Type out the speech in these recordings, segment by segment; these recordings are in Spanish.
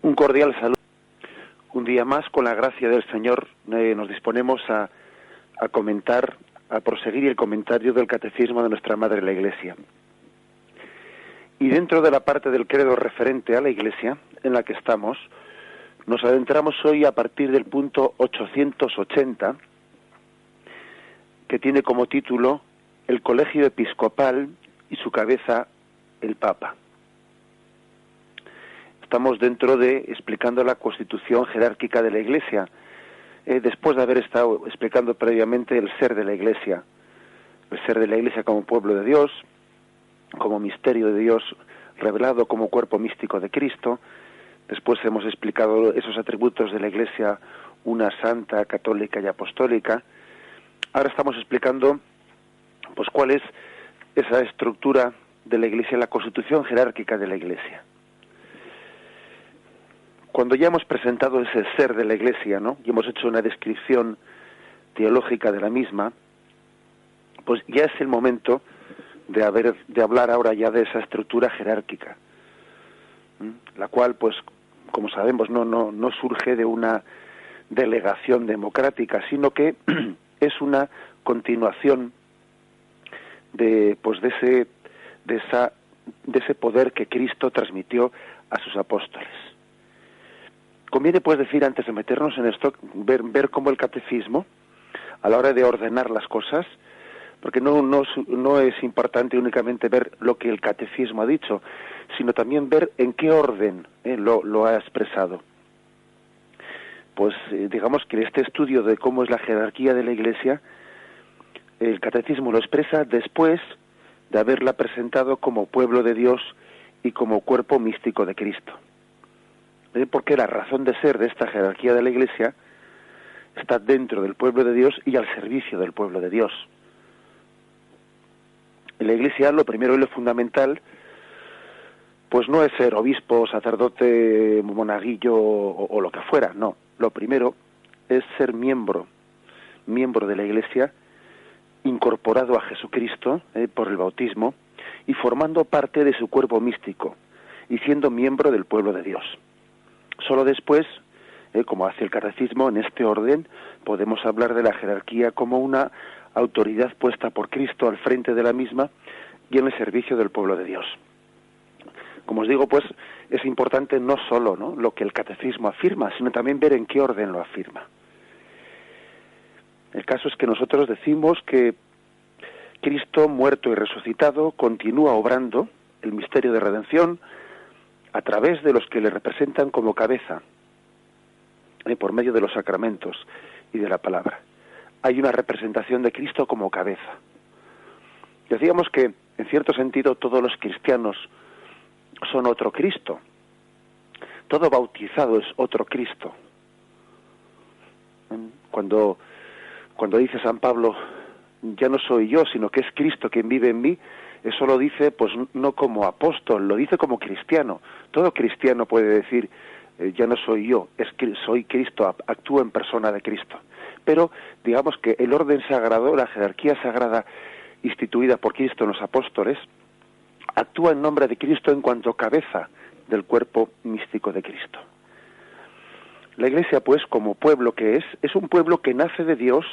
Un cordial saludo. Un día más, con la gracia del Señor, nos disponemos a comentar, a proseguir el comentario del Catecismo de nuestra Madre la Iglesia. Y dentro de la parte del credo referente a la Iglesia, en la que estamos, nos adentramos hoy a partir del punto 880, que tiene como título El Colegio Episcopal y su cabeza, el Papa. Estamos dentro de explicando la constitución jerárquica de la Iglesia, después de haber estado explicando previamente el ser de la Iglesia como pueblo de Dios, como misterio de Dios revelado como cuerpo místico de Cristo. Después hemos explicado esos atributos de la Iglesia, una santa, católica y apostólica. Ahora estamos explicando pues cuál es esa estructura de la Iglesia, la constitución jerárquica de la Iglesia. Cuando ya hemos presentado ese ser de la Iglesia, ¿no?, y hemos hecho una descripción teológica de la misma, pues ya es el momento de hablar ahora ya de esa estructura jerárquica, la cual, pues, como sabemos, no surge de una delegación democrática, sino que es una continuación de ese poder que Cristo transmitió a sus apóstoles. Conviene, pues, decir, antes de meternos en esto, ver cómo el catecismo, a la hora de ordenar las cosas, porque no es importante únicamente ver lo que el catecismo ha dicho, sino también ver en qué orden lo ha expresado. Pues digamos que este estudio de cómo es la jerarquía de la Iglesia, el catecismo lo expresa después de haberla presentado como pueblo de Dios y como cuerpo místico de Cristo. Porque la razón de ser de esta jerarquía de la Iglesia está dentro del pueblo de Dios y al servicio del pueblo de Dios. En la Iglesia lo primero y lo fundamental pues no es ser obispo, sacerdote, monaguillo o lo que fuera, no. Lo primero es ser miembro de la Iglesia, incorporado a Jesucristo por el bautismo y formando parte de su cuerpo místico y siendo miembro del pueblo de Dios. Solo después, como hace el catecismo, en este orden, podemos hablar de la jerarquía como una autoridad puesta por Cristo al frente de la misma y en el servicio del pueblo de Dios. Como os digo, pues, es importante no solo, ¿no?, lo que el catecismo afirma, sino también ver en qué orden lo afirma. El caso es que nosotros decimos que Cristo, muerto y resucitado, continúa obrando el misterio de redención a través de los que le representan como cabeza, por medio de los sacramentos y de la palabra. Hay una representación de Cristo como cabeza. Decíamos que, en cierto sentido, todos los cristianos son otro Cristo. Todo bautizado es otro Cristo. Cuando dice San Pablo, ya no soy yo, sino que es Cristo quien vive en mí, eso lo dice, pues, no como apóstol, lo dice como cristiano. Todo cristiano puede decir, ya no soy yo, soy Cristo, actúo en persona de Cristo. Pero digamos que el orden sagrado, la jerarquía sagrada instituida por Cristo en los apóstoles, actúa en nombre de Cristo en cuanto cabeza del cuerpo místico de Cristo. La Iglesia, pues, como pueblo que es un pueblo que nace de Dios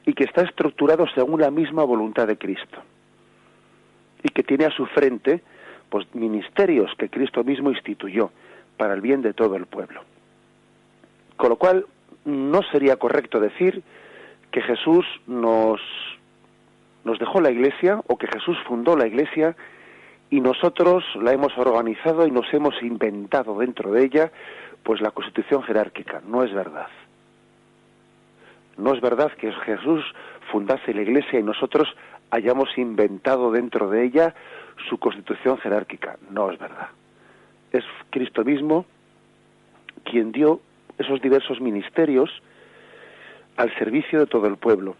y que está estructurado según la misma voluntad de Cristo, y que tiene a su frente, pues, ministerios que Cristo mismo instituyó para el bien de todo el pueblo. Con lo cual, no sería correcto decir que Jesús nos dejó la Iglesia, o que Jesús fundó la Iglesia y nosotros la hemos organizado y nos hemos inventado dentro de ella, pues, la constitución jerárquica. No es verdad. No es verdad que Jesús fundase la Iglesia y nosotros hayamos inventado dentro de ella su constitución jerárquica. No es verdad. Es Cristo mismo quien dio esos diversos ministerios al servicio de todo el pueblo.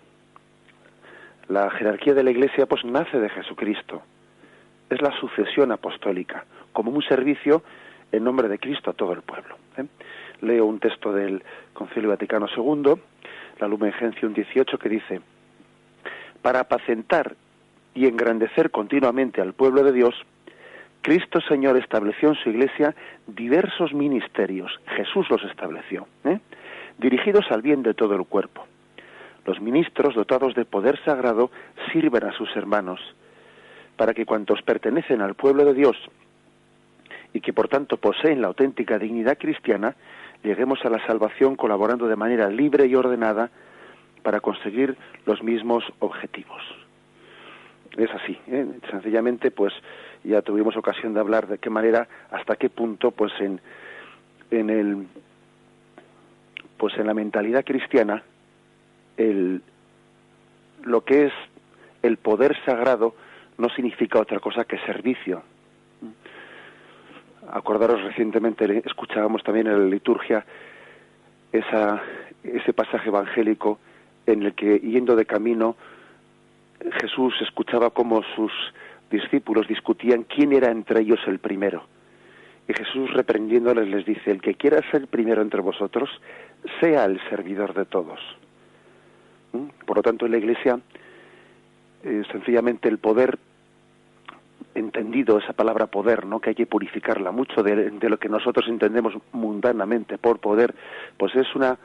La jerarquía de la Iglesia, pues, nace de Jesucristo. Es la sucesión apostólica, como un servicio en nombre de Cristo a todo el pueblo. Leo un texto del Concilio Vaticano II, la Lumen Gentium 18, que dice: para apacentar y engrandecer continuamente al pueblo de Dios, Cristo Señor estableció en su Iglesia diversos ministerios, Jesús los estableció, dirigidos al bien de todo el cuerpo. Los ministros, dotados de poder sagrado, sirven a sus hermanos, para que cuantos pertenecen al pueblo de Dios y que por tanto poseen la auténtica dignidad cristiana, lleguemos a la salvación colaborando de manera libre y ordenada para conseguir los mismos objetivos. Es así, sencillamente, pues ya tuvimos ocasión de hablar de qué manera, hasta qué punto, pues en la mentalidad cristiana, lo que es el poder sagrado no significa otra cosa que servicio. Acordaros, recientemente escuchábamos también en la liturgia ese pasaje evangélico en el que, yendo de camino, Jesús escuchaba cómo sus discípulos discutían quién era entre ellos el primero. Y Jesús, reprendiéndoles, les dice: el que quiera ser primero entre vosotros, sea el servidor de todos. Por lo tanto, en la Iglesia, sencillamente el poder, entendido esa palabra poder, ¿no?, que hay que purificarla mucho de lo que nosotros entendemos mundanamente por poder, pues es una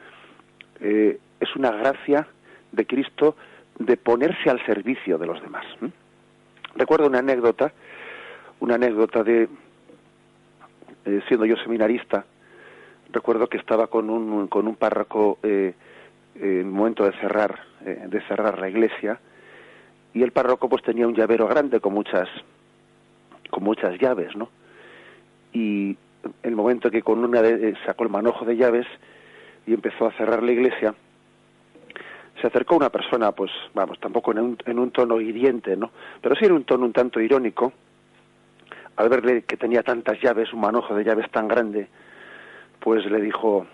gracia de Cristo de ponerse al servicio de los demás. Recuerdo una anécdota de siendo yo seminarista. Recuerdo que estaba con un párroco en el momento de cerrar la iglesia, y el párroco pues tenía un llavero grande con muchas llaves, ¿no? Y el momento que con una sacó el manojo de llaves y empezó a cerrar la iglesia, se acercó una persona, pues vamos, tampoco en un tono hiriente, ¿no?, pero sí en un tono un tanto irónico, al verle que tenía tantas llaves, un manojo de llaves tan grande, pues le dijo: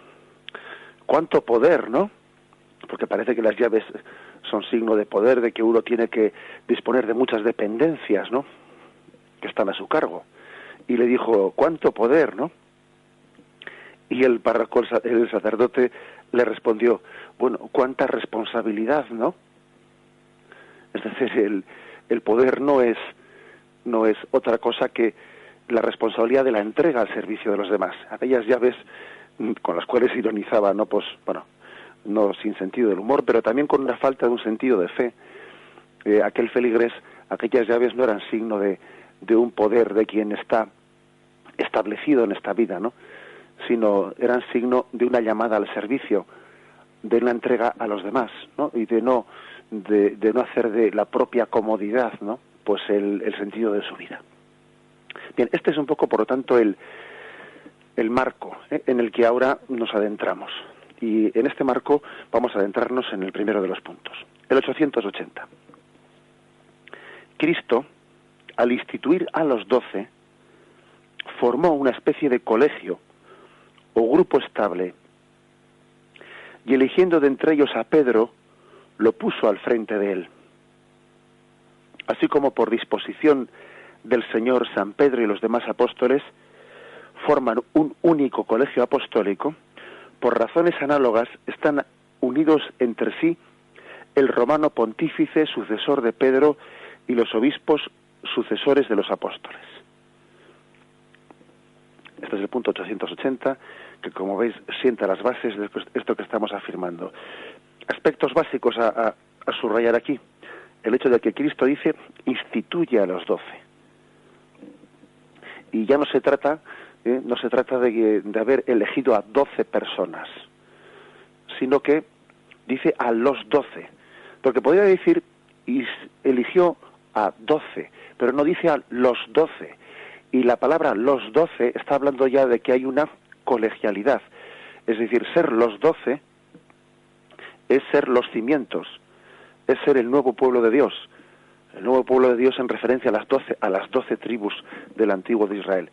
¿cuánto poder, no? Porque parece que las llaves son signo de poder, de que uno tiene que disponer de muchas dependencias, ¿no?, que están a su cargo. Y le dijo: ¿cuánto poder, no? Y el párroco, el sacerdote, le respondió: bueno, ¿cuánta responsabilidad, no? Es decir, el poder no es otra cosa que la responsabilidad de la entrega al servicio de los demás. Aquellas llaves con las cuales ironizaba, no, pues, bueno, no sin sentido del humor, pero también con una falta de un sentido de fe. Aquel feligrés, aquellas llaves no eran signo de un poder de quien está establecido en esta vida, ¿no?, sino eran signo de una llamada al servicio, de una entrega a los demás, ¿no?, y de no hacer de la propia comodidad, ¿no?, pues el sentido de su vida. Bien, este es un poco, por lo tanto, el marco en el que ahora nos adentramos. Y en este marco vamos a adentrarnos en el primero de los puntos. El 880. Cristo, al instituir a los 12, formó una especie de colegio o grupo estable, y eligiendo de entre ellos a Pedro, lo puso al frente de él. Así como por disposición del Señor, San Pedro y los demás apóstoles forman un único colegio apostólico, por razones análogas están unidos entre sí el romano pontífice, sucesor de Pedro, y los obispos, sucesores de los apóstoles. Este es el punto 880, que, como veis, sienta las bases de esto que estamos afirmando. Aspectos básicos a subrayar aquí. El hecho de que Cristo dice: instituye a los 12. Y ya no se trata de haber elegido a 12 personas, sino que dice a los 12. Porque podría decir eligió a 12, pero no dice a los 12. Y la palabra los 12 está hablando ya de que hay una colegialidad. Es decir, ser los 12 es ser los cimientos, es ser el nuevo pueblo de Dios. El nuevo pueblo de Dios en referencia a las 12 tribus del antiguo de Israel.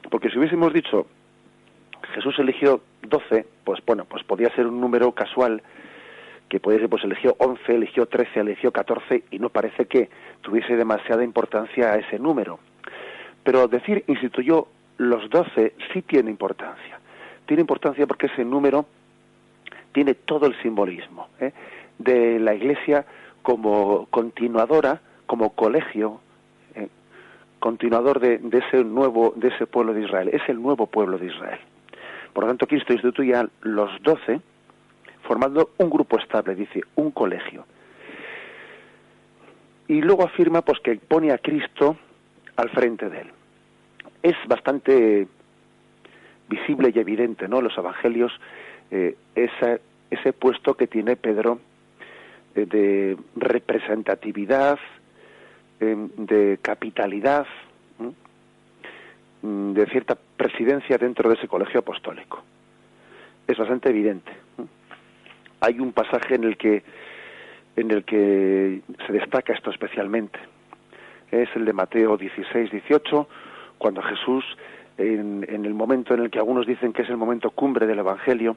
Porque si hubiésemos dicho Jesús eligió 12, pues bueno, pues podía ser un número casual, que podía ser, pues eligió 11, eligió 13, eligió 14, y no parece que tuviese demasiada importancia a ese número. Pero decir instituyó los 12 sí tiene importancia. Tiene importancia porque ese número tiene todo el simbolismo de la Iglesia como continuadora, como colegio, continuador de ese pueblo de Israel, es el nuevo pueblo de Israel. Por lo tanto, Cristo instituye a los 12 formando un grupo estable, dice, un colegio. Y luego afirma pues que pone a Cristo al frente de él. Es bastante visible y evidente, ¿no?, los evangelios, ese puesto que tiene Pedro de representatividad, de capitalidad, de cierta presidencia dentro de ese colegio apostólico. Es bastante evidente. Hay un pasaje en el que se destaca esto especialmente. Es el de Mateo 16-18, cuando Jesús, en el momento en el que algunos dicen que es el momento cumbre del Evangelio,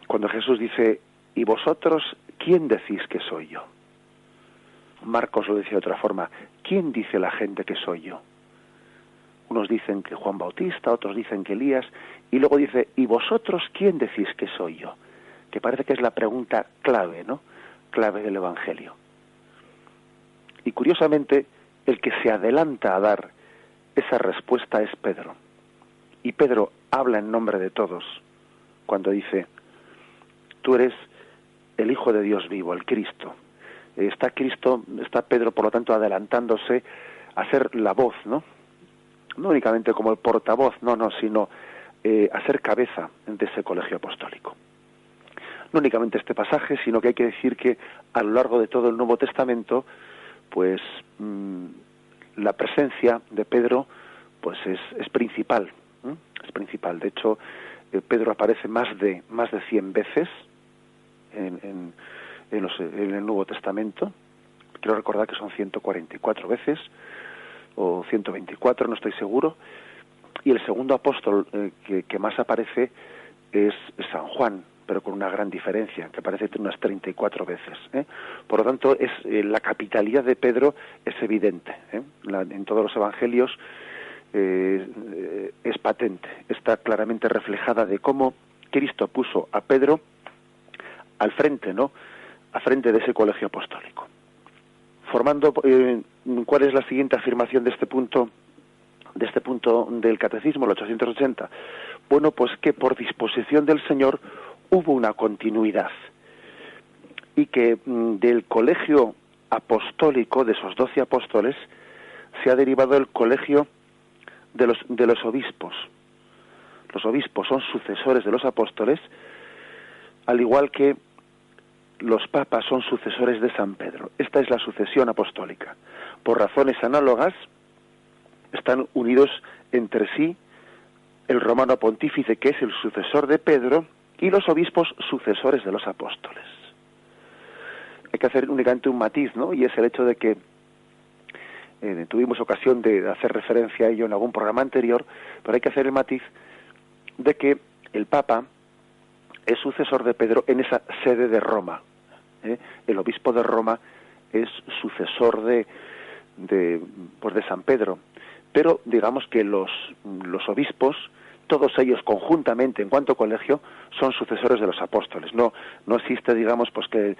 cuando Jesús dice: ¿y vosotros quién decís que soy yo? Marcos lo dice de otra forma: ¿quién dice la gente que soy yo? Unos dicen que Juan Bautista, otros dicen que Elías, y luego dice: ¿y vosotros quién decís que soy yo? Que parece que es la pregunta clave, ¿no?, clave del Evangelio. Y curiosamente, el que se adelanta a dar esa respuesta es Pedro. Y Pedro habla en nombre de todos cuando dice: tú eres el Hijo de Dios vivo, el Cristo. Está Pedro, por lo tanto, adelantándose a ser la voz, ¿no? No únicamente como el portavoz, sino a ser cabeza de ese colegio apostólico. No únicamente este pasaje, sino que hay que decir que a lo largo de todo el Nuevo Testamento, pues la presencia de Pedro pues es principal, es principal. De hecho, Pedro aparece más de 100 veces en el Nuevo Testamento. Quiero recordar que son 144 veces o 124, no estoy seguro. Y el segundo apóstol que más aparece es San Juan, pero con una gran diferencia, que aparece unas 34 veces. Por lo tanto, la capitalidad de Pedro es evidente. En todos los evangelios es patente, está claramente reflejada de cómo Cristo puso a Pedro al frente, ¿no?, al frente de ese colegio apostólico. Formando, ¿cuál es la siguiente afirmación de este punto del Catecismo, el 880? Bueno, pues que por disposición del Señor hubo una continuidad y que del colegio apostólico, de esos 12 apóstoles, se ha derivado el colegio de los obispos. Los obispos son sucesores de los apóstoles, al igual que los papas son sucesores de San Pedro. Esta es la sucesión apostólica. Por razones análogas, están unidos entre sí el romano pontífice, que es el sucesor de Pedro, y los obispos sucesores de los apóstoles. Hay que hacer únicamente un matiz, ¿no?, y es el hecho de que tuvimos ocasión de hacer referencia a ello en algún programa anterior, pero hay que hacer el matiz de que el Papa es sucesor de Pedro en esa sede de Roma. El obispo de Roma es sucesor de San Pedro, pero digamos que los obispos, todos ellos conjuntamente en cuanto colegio, son sucesores de los apóstoles. No existe, digamos, pues que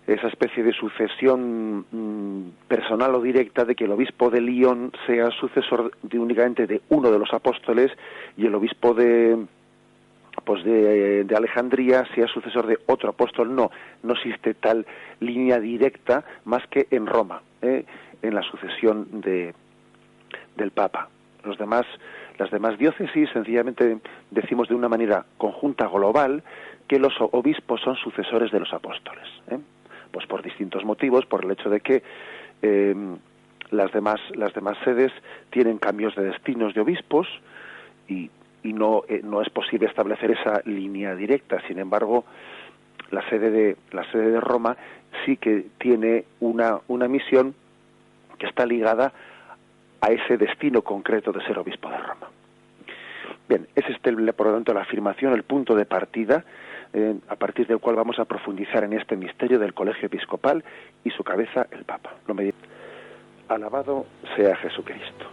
esa especie de sucesión personal o directa de que el obispo de Lyon sea sucesor únicamente de uno de los apóstoles y el obispo de Alejandría sea sucesor de otro apóstol. No existe tal línea directa más que en Roma, en la sucesión del Papa. Las demás diócesis sencillamente decimos de una manera conjunta, global, que los obispos son sucesores de los apóstoles, pues por distintos motivos, por el hecho de que las demás sedes tienen cambios de destinos de obispos y no es posible establecer esa línea directa. Sin embargo, la sede de Roma sí que tiene una misión que está ligada a ese destino concreto de ser obispo de Roma. Bien, es por lo tanto la afirmación, el punto de partida, a partir del cual vamos a profundizar en este misterio del colegio episcopal y su cabeza, el Papa. Alabado sea Jesucristo.